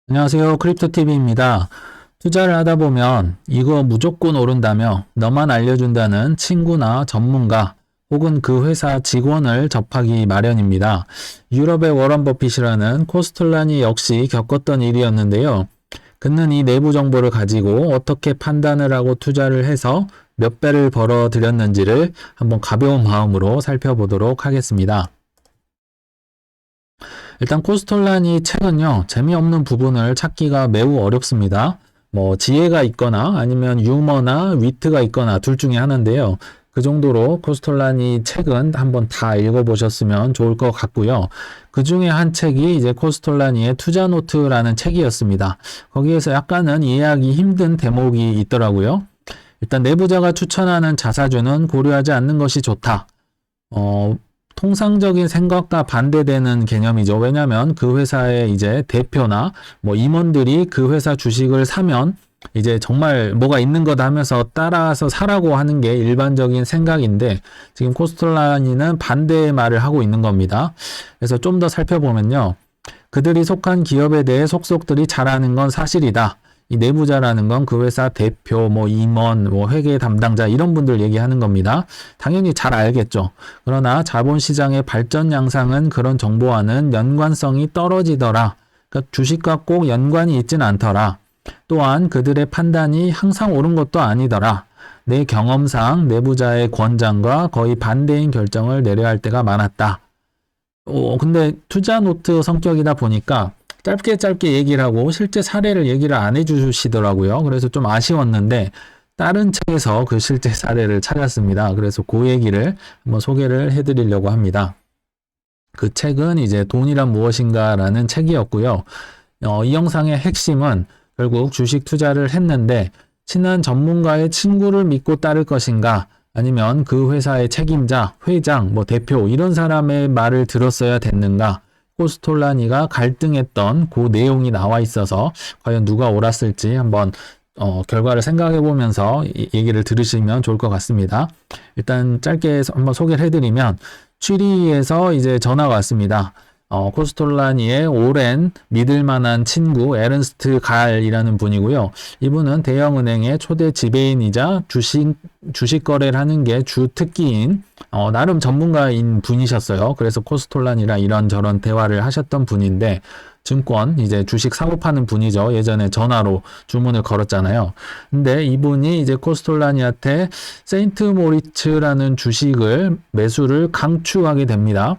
안녕하세요. 크립토TV입니다. 투자를 하다 보면 이거 무조건 오른다며 너만 알려준다는 친구나 전문가 혹은 그 회사 직원을 접하기 마련입니다. 유럽의 워런 버핏이라는 코스톨라니 역시 겪었던 일이었는데요. 그는 이 내부 정보를 가지고 어떻게 판단을 하고 투자를 해서 몇 배를 벌어 들였는지를 한번 가벼운 마음으로 살펴보도록 하겠습니다. 일단 코스톨라니 책은요, 재미없는 부분을 찾기가 매우 어렵습니다. 뭐 지혜가 있거나 아니면 유머나 위트가 있거나 둘 중에 하나인데요. 그 정도로 코스톨라니 책은 한번 다 읽어보셨으면 좋을 것 같고요. 그 중에 한 책이 이제 코스톨라니의 투자 노트라는 책이었습니다. 거기에서 약간은 이해하기 힘든 대목이 있더라고요. 일단 내부자가 추천하는 자사주는 고려하지 않는 것이 좋다. 통상적인 생각과 반대되는 개념이죠. 왜냐하면 그 회사의 이제 대표나 뭐 임원들이 그 회사 주식을 사면 이제 정말 뭐가 있는 거다 하면서 따라서 사라고 하는 게 일반적인 생각인데 지금 코스톨라니는 반대의 말을 하고 있는 겁니다. 그래서 좀 더 살펴보면요. 그들이 속한 기업에 대해 속속들이 잘하는 건 사실이다. 이 내부자라는 건 그 회사 대표, 뭐 임원, 뭐 회계 담당자 이런 분들 얘기하는 겁니다. 당연히 잘 알겠죠. 그러나 자본시장의 발전 양상은 그런 정보와는 연관성이 떨어지더라. 그러니까 주식과 꼭 연관이 있진 않더라. 또한 그들의 판단이 항상 옳은 것도 아니더라. 내 경험상 내부자의 권장과 거의 반대인 결정을 내려야 할 때가 많았다. 근데 투자 노트 성격이다 보니까 짧게 얘기를 하고 실제 사례를 얘기를 안 해주시더라고요. 그래서 좀 아쉬웠는데 다른 책에서 그 실제 사례를 찾았습니다. 그래서 그 얘기를 한번 소개를 해드리려고 합니다. 그 책은 이제 돈이란 무엇인가라는 책이었고요. 이 영상의 핵심은 결국 주식 투자를 했는데 친한 전문가의 친구를 믿고 따를 것인가 아니면 그 회사의 책임자, 회장, 뭐 대표 이런 사람의 말을 들었어야 됐는가 코스톨라니가 갈등했던 그 내용이 나와 있어서 과연 누가 옳았을지 한번 결과를 생각해 보면서 얘기를 들으시면 좋을 것 같습니다. 일단 짧게 한번 소개를 해드리면 취리히에서 이제 전화가 왔습니다. 코스톨라니의 오랜 믿을만한 친구 에른스트 갈이라는 분이고요. 이분은 대형은행의 초대 지배인이자 주식 거래를 하는 게 주 특기인 나름 전문가인 분이셨어요. 그래서 코스톨라니랑 이런저런 대화를 하셨던 분인데 증권 이제 주식 사고 파는 분이죠. 예전에 전화로 주문을 걸었잖아요. 근데 이분이 이제 코스톨라니한테 세인트 모리츠라는 주식을 매수를 강추하게 됩니다.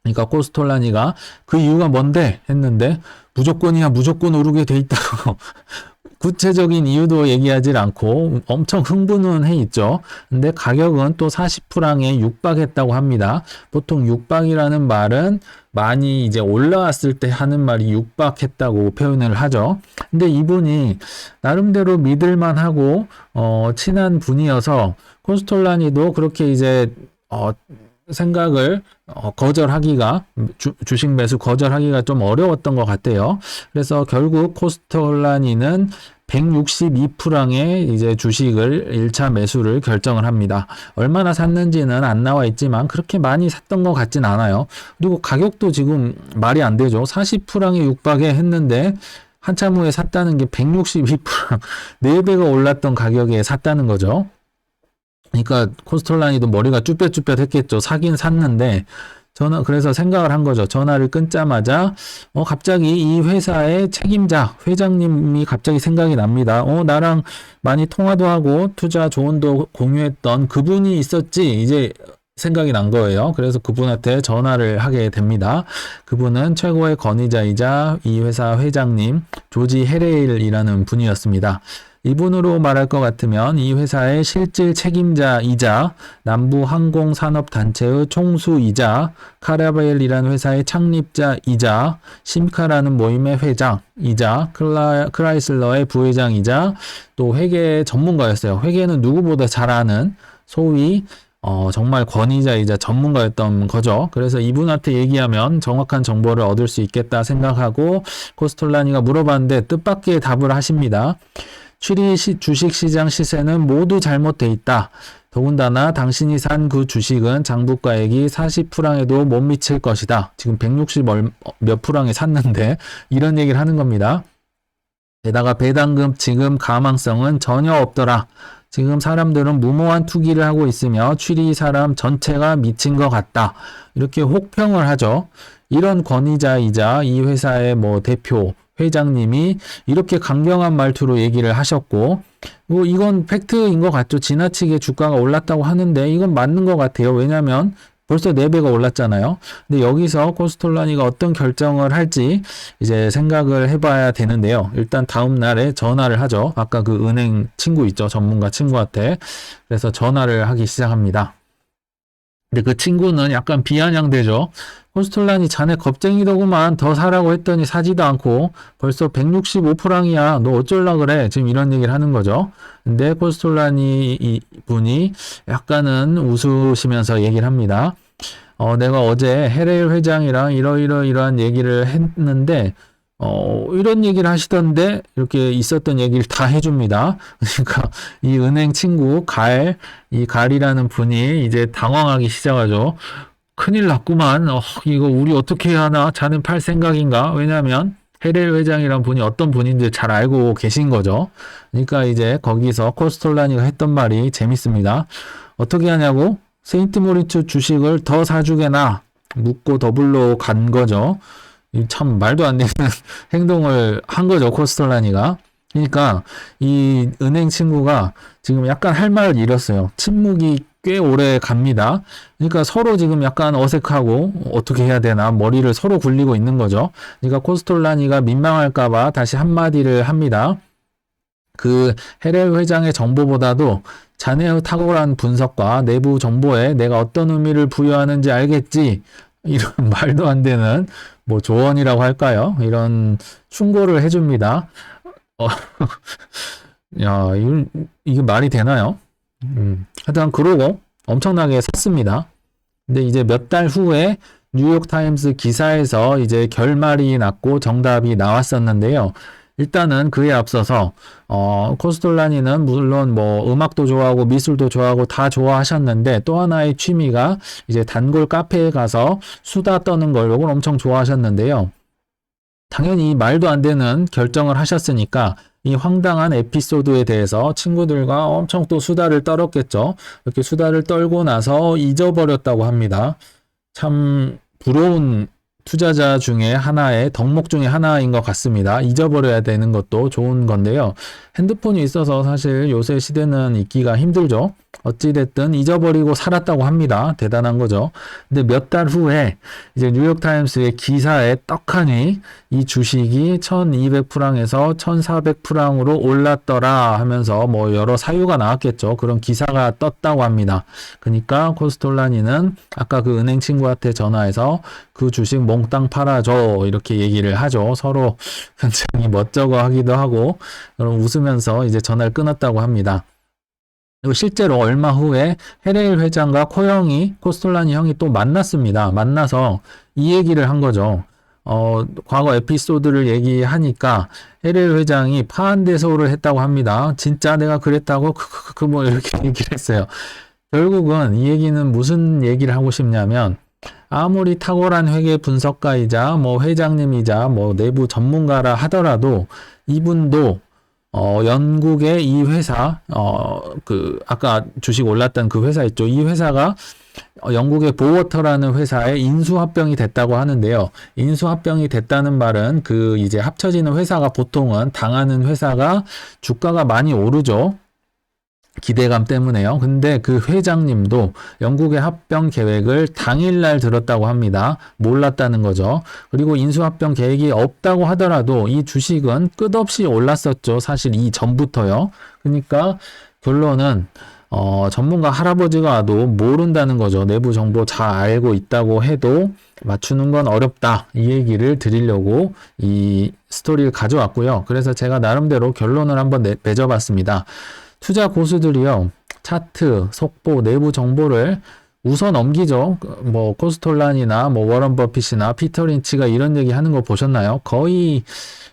그러니까 코스톨라니가 그 이유가 뭔데 했는데 무조건이야 무조건 오르게 돼 있다고 구체적인 이유도 얘기하지 않고 엄청 흥분은 해 있죠. 근데 가격은 또 40프랑에 육박했다고 합니다. 보통 육박이라는 말은 많이 이제 올라왔을 때 하는 말이 육박했다고 표현을 하죠. 근데 이분이 나름대로 믿을만하고 친한 분이어서 코스톨라니도 그렇게 이제 생각을 거절하기가 주식 매수 거절하기가 좀 어려웠던 것 같아요. 그래서 결국 코스톨라니는 162프랑의 이제 주식을 1차 매수를 결정을 합니다. 얼마나 샀는지는 안 나와 있지만 그렇게 많이 샀던 것 같진 않아요. 그리고 가격도 지금 말이 안 되죠. 40프랑에 육박에 했는데 한참 후에 샀다는 게 162프랑 4배가 올랐던 가격에 샀다는 거죠. 그러니까 코스톨라니도 머리가 쭈뼛쭈뼛 했겠죠. 사긴 샀는데 그래서 생각을 한 거죠. 전화를 끊자마자 갑자기 이 회사의 책임자 회장님이 갑자기 생각이 납니다. 나랑 많이 통화도 하고 투자 조언도 공유했던 그분이 있었지. 이제 생각이 난 거예요. 그래서 그분한테 전화를 하게 됩니다. 그분은 최고의 권위자이자 이 회사 회장님 조지 헤레일이라는 분이었습니다. 이분으로 말할 것 같으면 이 회사의 실질 책임자이자 남부항공산업단체의 총수이자 카라벨이라는 회사의 창립자이자 심카라는 모임의 회장이자 크라이슬러의 부회장이자 또 회계 전문가였어요. 회계는 누구보다 잘 아는 소위 정말 권위자이자 전문가였던 거죠. 그래서 이분한테 얘기하면 정확한 정보를 얻을 수 있겠다 생각하고 코스톨라니가 물어봤는데 뜻밖의 답을 하십니다. 주식시장 시세는 모두 잘못돼 있다. 더군다나 당신이 산 그 주식은 장부가액이 40프랑에도 못 미칠 것이다. 지금 160 몇 프랑에 샀는데 이런 얘기를 하는 겁니다. 게다가 배당금 지금 가망성은 전혀 없더라. 지금 사람들은 무모한 투기를 하고 있으며 취리 사람 전체가 미친 것 같다. 이렇게 혹평을 하죠. 이런 권위자이자 이 회사의 뭐 대표, 회장님이 이렇게 강경한 말투로 얘기를 하셨고, 뭐 이건 팩트인 것 같죠. 지나치게 주가가 올랐다고 하는데 이건 맞는 것 같아요. 왜냐하면 벌써 4배가 올랐잖아요. 근데 여기서 코스톨라니가 어떤 결정을 할지 이제 생각을 해봐야 되는데요. 일단 다음 날에 전화를 하죠. 아까 그 은행 친구 있죠. 전문가 친구한테. 그래서 전화를 하기 시작합니다. 근데 그 친구는 약간 비아냥대죠. 코스톨라니 자네 겁쟁이더구만. 더 사라고 했더니 사지도 않고 벌써 165프랑이야. 너 어쩔라 그래. 지금 이런 얘기를 하는 거죠. 근데 코스톨라니 분이 약간은 웃으시면서 얘기를 합니다. 내가 어제 헤레일 회장이랑 이러한 얘기를 했는데 이런 얘기를 하시던데 이렇게 있었던 얘기를 다 해줍니다. 그러니까 이 은행 친구 이 갈이라는 분이 이제 당황하기 시작하죠. 큰일 났구만. 이거 우리 어떻게 해야 하나? 자는 팔 생각인가? 왜냐하면 헤렐 회장이란 분이 어떤 분인지 잘 알고 계신 거죠. 그러니까 이제 거기서 코스톨라니가 했던 말이 재밌습니다. 어떻게 하냐고? 세인트 모리츠 주식을 더 사주게나 묻고 더블로 간 거죠. 참 말도 안 되는 행동을 한 거죠, 코스톨라니가. 그러니까 이 은행 친구가 지금 약간 할 말을 잃었어요. 침묵이 꽤 오래 갑니다. 그러니까 서로 지금 약간 어색하고 어떻게 해야 되나 머리를 서로 굴리고 있는 거죠. 그러니까 코스톨라니가 민망할까봐 다시 한마디를 합니다. 그 헤렐 회장의 정보보다도 자네의 탁월한 분석과 내부 정보에 내가 어떤 의미를 부여하는지 알겠지? 이런 말도 안 되는 뭐 조언이라고 할까요? 이런 충고를 해줍니다. 야, 이게 말이 되나요? 하여튼 그러고 엄청나게 샀습니다. 근데 이제 몇 달 후에 뉴욕타임스 기사에서 이제 결말이 났고 정답이 나왔었는데요. 일단은 그에 앞서서 코스톨라니는 물론 뭐 음악도 좋아하고 미술도 좋아하고 다 좋아하셨는데 또 하나의 취미가 이제 단골 카페에 가서 수다 떠는 걸 요걸 엄청 좋아하셨는데요. 당연히 말도 안 되는 결정을 하셨으니까 이 황당한 에피소드에 대해서 친구들과 엄청 또 수다를 떨었겠죠. 이렇게 수다를 떨고 나서 잊어버렸다고 합니다. 참 부러운 투자자 중에 하나의 덕목 중에 하나인 것 같습니다. 잊어버려야 되는 것도 좋은 건데요. 핸드폰이 있어서 사실 요새 시대는 잊기가 힘들죠. 어찌됐든 잊어버리고 살았다고 합니다. 대단한 거죠. 근데 몇 달 후에 이제 뉴욕타임스의 기사에 떡하니 이 주식이 1200프랑에서 1400프랑으로 올랐더라 하면서 뭐 여러 사유가 나왔겠죠. 그런 기사가 떴다고 합니다. 그러니까 코스톨라니는 아까 그 은행 친구한테 전화해서 그 주식 몽땅 팔아줘 이렇게 얘기를 하죠. 서로 굉장히 멋쩍어 하기도 하고 그럼 웃으면서 이제 전화를 끊었다고 합니다. 그리고 실제로 얼마 후에 헤레일 회장과 코스톨라니 형이 또 만났습니다. 만나서 이 얘기를 한 거죠. 과거 에피소드를 얘기하니까 헤레일 회장이 파한대소를 했다고 합니다. 진짜 내가 그랬다고? 뭐 이렇게 얘기를 했어요. 결국은 이 얘기는 무슨 얘기를 하고 싶냐면 아무리 탁월한 회계 분석가이자 뭐 회장님이자 뭐 내부 전문가라 하더라도 이분도 영국의 이 회사, 아까 주식 올랐던 그 회사 있죠. 이 회사가 영국의 보워터라는 회사에 인수합병이 됐다고 하는데요. 인수합병이 됐다는 말은 그 이제 합쳐지는 회사가 보통은 당하는 회사가 주가가 많이 오르죠. 기대감 때문에요. 근데 그 회장님도 영국의 합병 계획을 당일날 들었다고 합니다. 몰랐다는 거죠. 그리고 인수합병 계획이 없다고 하더라도 이 주식은 끝없이 올랐었죠. 사실 이 전부터요. 그러니까 결론은 전문가 할아버지가 와도 모른다는 거죠. 내부 정보 잘 알고 있다고 해도 맞추는 건 어렵다. 이 얘기를 드리려고 이 스토리를 가져왔고요. 그래서 제가 나름대로 결론을 한번 맺어봤습니다. 투자 고수들이요, 차트, 속보, 내부 정보를 우선 넘기죠. 뭐 코스톨란이나 뭐 워런 버핏이나 피터 린치가 이런 얘기 하는 거 보셨나요? 거의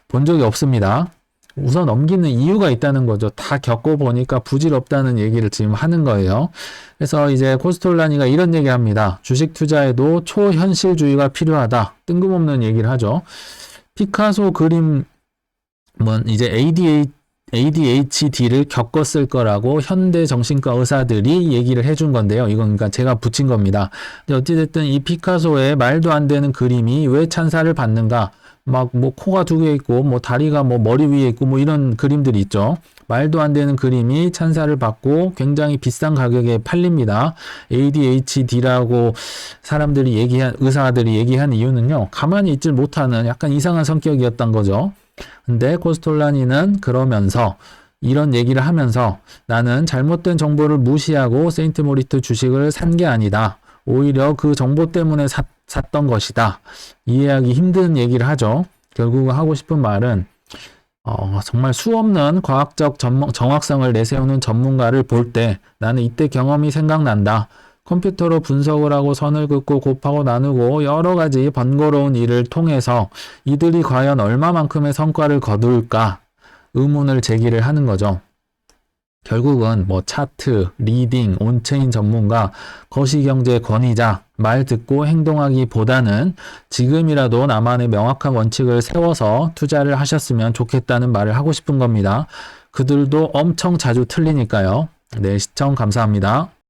본 적이 없습니다. 웃어 넘기는 이유가 있다는 거죠. 다 겪어보니까 부질없다는 얘기를 지금 하는 거예요. 그래서 이제 코스톨라니가 이런 얘기 합니다. 주식 투자에도 초현실주의가 필요하다. 뜬금없는 얘기를 하죠. 피카소 그림, 뭐 이제 ADHD를 겪었을 거라고 현대 정신과 의사들이 얘기를 해준 건데요. 이건 그러니까 제가 붙인 겁니다. 근데 어찌됐든 이 피카소의 말도 안 되는 그림이 왜 찬사를 받는가? 막 뭐 코가 두 개 있고 뭐 다리가 뭐 머리 위에 있고 뭐 이런 그림들이 있죠. 말도 안 되는 그림이 찬사를 받고 굉장히 비싼 가격에 팔립니다. ADHD라고 의사들이 얘기한 이유는요. 가만히 있질 못하는 약간 이상한 성격이었던 거죠. 근데 코스톨라니는 그러면서 이런 얘기를 하면서 나는 잘못된 정보를 무시하고 세인트모리트 주식을 산 게 아니다. 오히려 그 정보 때문에 샀던 것이다. 이해하기 힘든 얘기를 하죠. 결국 하고 싶은 말은 정말 수없는 과학적 정확성을 내세우는 전문가를 볼 때 나는 이때 경험이 생각난다. 컴퓨터로 분석을 하고 선을 긋고 곱하고 나누고 여러 가지 번거로운 일을 통해서 이들이 과연 얼마만큼의 성과를 거둘까 의문을 제기를 하는 거죠. 결국은 뭐 차트, 리딩, 온체인 전문가, 거시경제 권위자 말 듣고 행동하기보다는 지금이라도 나만의 명확한 원칙을 세워서 투자를 하셨으면 좋겠다는 말을 하고 싶은 겁니다. 그들도 엄청 자주 틀리니까요. 네, 시청 감사합니다.